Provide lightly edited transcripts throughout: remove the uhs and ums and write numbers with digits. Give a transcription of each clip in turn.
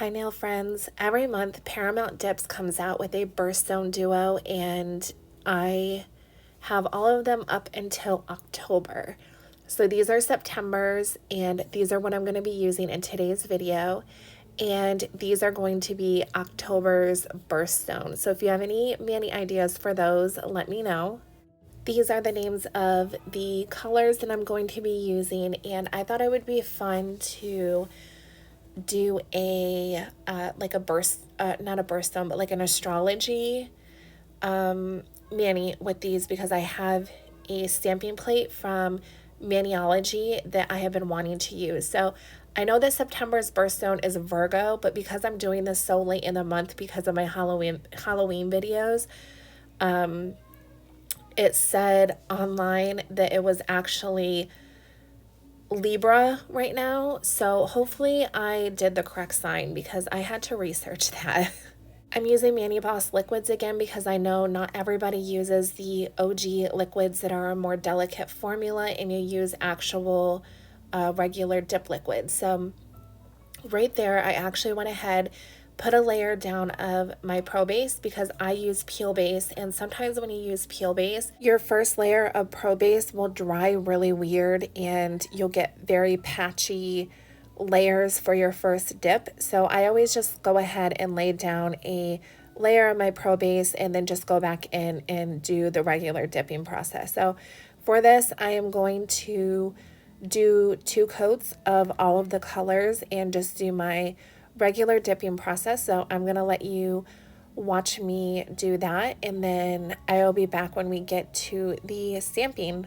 Hi, nail friends. Every month, Paramount Dips comes out with a birthstone duo, and I have all of them up until October. So these are September's, and these are what I'm going to be using in today's video. And these are going to be October's birthstone. So if you have any ideas for those, let me know. These are the names of the colors that I'm going to be using, and I thought it would be fun to do a like a not a birthstone, but like an astrology mani with these, because I have a stamping plate from Maniology that I have been wanting to use. So I know that September's birthstone is Virgo, but because I'm doing this so late in the month because of my Halloween videos, it said online that it was actually Libra right now. So hopefully I did the correct sign because I had to research that. I'm using Mani Boss liquids again because I know not everybody uses the OG liquids that are a more delicate formula, and you use actual regular dip liquids. So right there, I actually went ahead, put a layer down of my Pro Base because I use Peel Base, and sometimes when you use Peel Base, your first layer of Pro Base will dry really weird and you'll get very patchy layers for your first dip. So I always just go ahead and lay down a layer of my Pro Base and then just go back in and do the regular dipping process. So for this, I am going to do 2 coats of all of the colors and just do my regular dipping process. So I'm gonna let you watch me do that, and then I'll be back when we get to the stamping.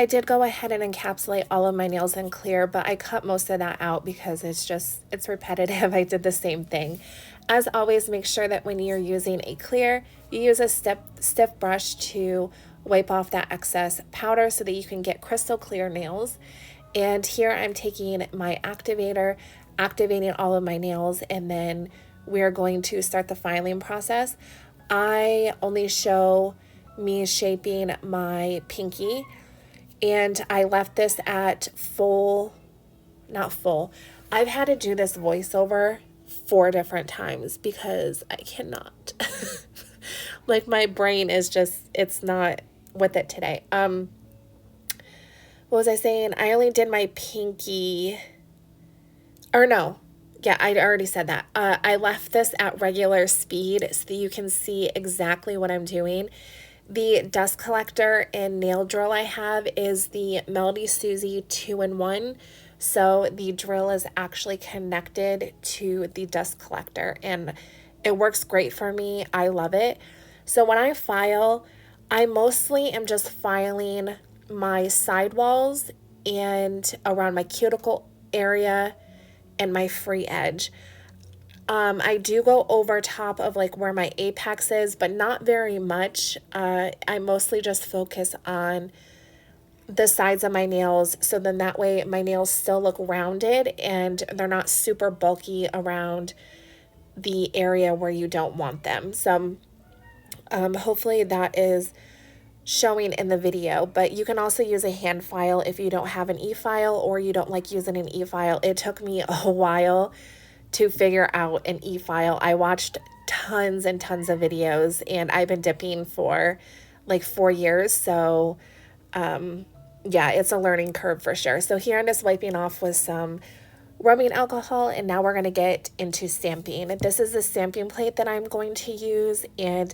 I did go ahead and encapsulate all of my nails in clear, but I cut most of that out because it's repetitive. I did the same thing. As always, make sure that when you're using a clear, you use a stiff brush to wipe off that excess powder so that you can get crystal clear nails. And here I'm taking my activator, activating all of my nails, and then we're going to start the filing process. I only show me shaping my pinky, and I left this at not full. I've had to do this voiceover 4 different times because I cannot. Like my brain is just, it's not with it today. What was I saying? I only did my pinky, or no. Yeah, I already said that. I left this at regular speed so that you can see exactly what I'm doing. The dust collector and nail drill I have is the Melody Susie 2-in-1. So the drill is actually connected to the dust collector and it works great for me. I love it. So when I file, I mostly am just filing my sidewalls and around my cuticle area and my free edge. I do go over top of like where my apex is, but not very much. I mostly just focus on the sides of my nails, so then that way my nails still look rounded and they're not super bulky around the area where you don't want them. So hopefully that is showing in the video, but you can also use a hand file if you don't have an e-file or you don't like using an e-file. It took me a while to figure out an e-file. I watched tons and tons of videos and I've been dipping for like 4 years. So yeah, it's a learning curve for sure. So here I'm just wiping off with some rubbing alcohol, and now we're going to get into stamping. This is the stamping plate that I'm going to use, and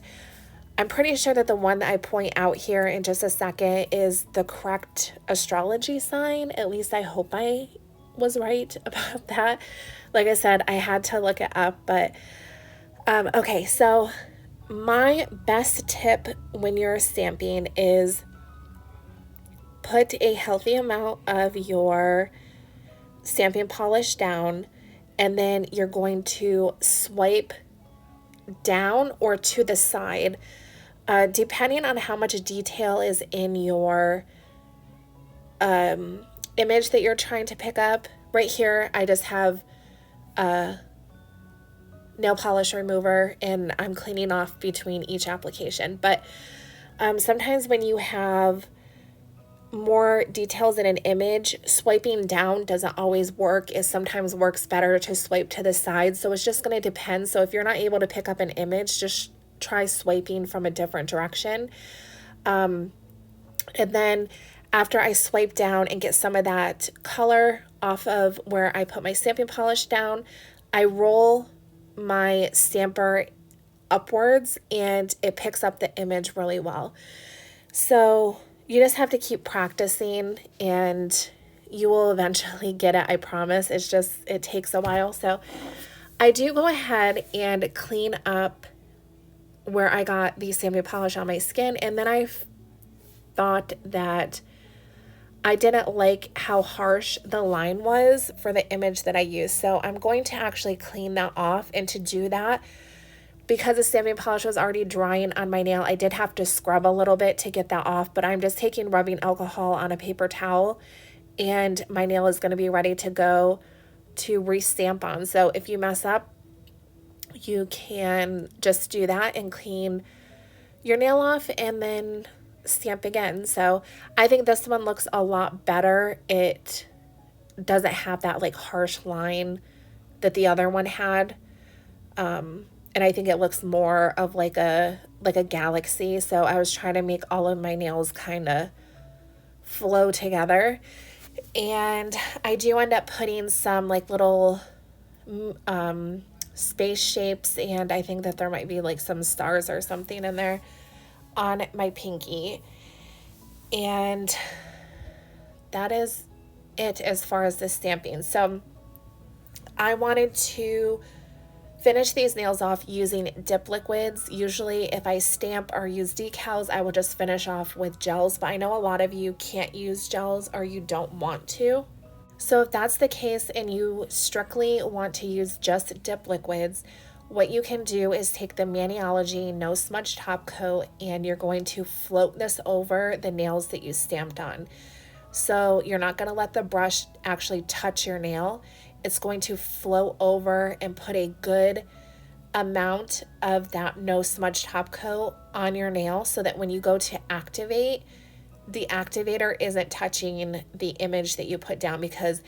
I'm pretty sure that the one that I point out here in just a second is the correct astrology sign. At least I hope I was right about that. Like I said, I had to look it up, but okay, so my best tip when you're stamping is put a healthy amount of your stamping polish down, and then you're going to swipe down or to the side, depending on how much detail is in your image that you're trying to pick up. Right here, I just have a nail polish remover and I'm cleaning off between each application. But sometimes when you have more details in an image, swiping down doesn't always work. It sometimes works better to swipe to the side. So it's just going to depend. So if you're not able to pick up an image, just try swiping from a different direction. And then after I swipe down and get some of that color off of where I put my stamping polish down, I roll my stamper upwards and it picks up the image really well. So you just have to keep practicing and you will eventually get it, I promise. It's just, it takes a while. So I do go ahead and clean up where I got the stamping polish on my skin, and then I thought that I didn't like how harsh the line was for the image that I used. So I'm going to actually clean that off, and to do that, because the stamping polish was already drying on my nail, I did have to scrub a little bit to get that off, but I'm just taking rubbing alcohol on a paper towel and my nail is going to be ready to go to re-stamp on. So if you mess up, you can just do that and clean your nail off and then stamp again. So I think this one looks a lot better. It doesn't have that like harsh line that the other one had. And I think it looks more of like a galaxy. So I was trying to make all of my nails kind of flow together. And I do end up putting some like little space shapes, and I think that there might be like some stars or something in there on my pinky. And that is it as far as the stamping. So I wanted to finish these nails off using dip liquids. Usually if I stamp or use decals, I will just finish off with gels, but I know a lot of you can't use gels or you don't want to. So if that's the case and you strictly want to use just dip liquids, what you can do is take the Maniology No Smudge Top Coat and you're going to float this over the nails that you stamped on. So you're not going to let the brush actually touch your nail. It's going to float over and put a good amount of that No Smudge Top Coat on your nail so that when you go to activate, the activator isn't touching the image that you put down, because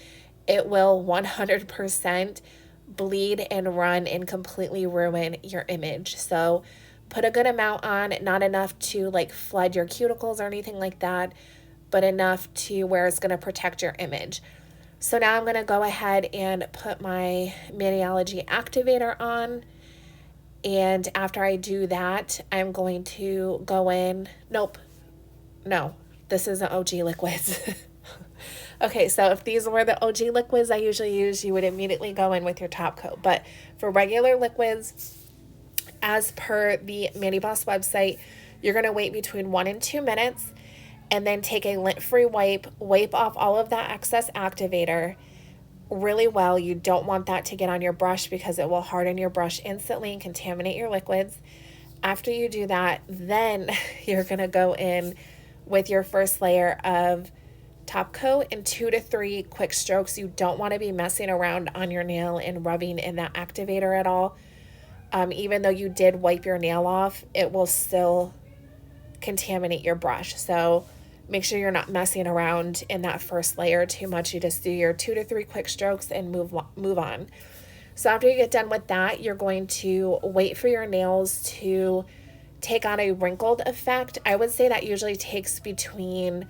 it will 100% bleed and run and completely ruin your image. So put a good amount on, not enough to like flood your cuticles or anything like that, but enough to where it's going to protect your image. So now I'm going to go ahead and put my Maniology activator on. And after I do that, I'm going to go in. Nope. No, this isn't OG liquids. Okay, so if these were the OG liquids I usually use, you would immediately go in with your top coat. But for regular liquids, as per the Mani Boss website, you're going to wait between 1 and 2 minutes and then take a lint-free wipe off all of that excess activator really well. You don't want that to get on your brush because it will harden your brush instantly and contaminate your liquids. After you do that, then you're going to go in with your first layer of top coat in 2 to 3 quick strokes. You don't want to be messing around on your nail and rubbing in that activator at all. Even though you did wipe your nail off, it will still contaminate your brush. So make sure you're not messing around in that first layer too much. You just do your 2 to 3 quick strokes and move on. So after you get done with that, you're going to wait for your nails to take on a wrinkled effect. I would say that usually takes between,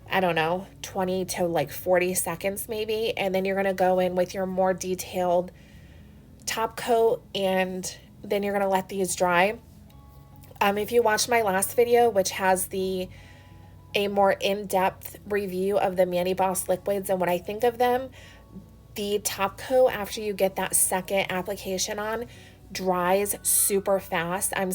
I don't know, 20 to like 40 seconds maybe. And then you're going to go in with your more detailed top coat, and then you're going to let these dry. If you watched my last video, which has a more in-depth review of the Mani Boss liquids and what I think of them, the top coat, after you get that second application on, dries super fast. I'm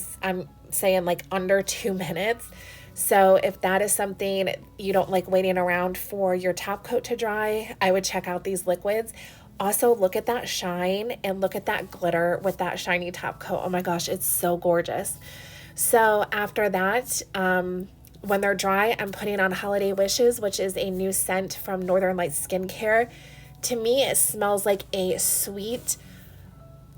saying like under 2 minutes. So if that is something you don't like waiting around for your top coat to dry, I would check out these liquids. Also, look at that shine and look at that glitter with that shiny top coat. Oh my gosh, it's so gorgeous. So after that, when they're dry, I'm putting on Holiday Wishes, which is a new scent from Northern Lights Skincare. To me, it smells like a sweet,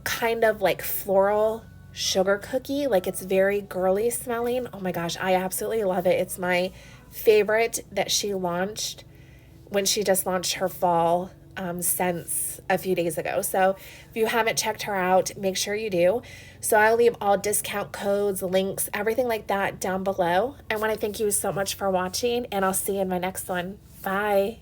kind of like floral sugar cookie. Like, it's very girly smelling. Oh my gosh, I absolutely love it. It's my favorite that she launched when she just launched her fall scents a few days ago. So if you haven't checked her out, make sure you do. So I'll leave all discount codes, links, everything like that down below. I want to thank you so much for watching, and I'll see you in my next one. Bye.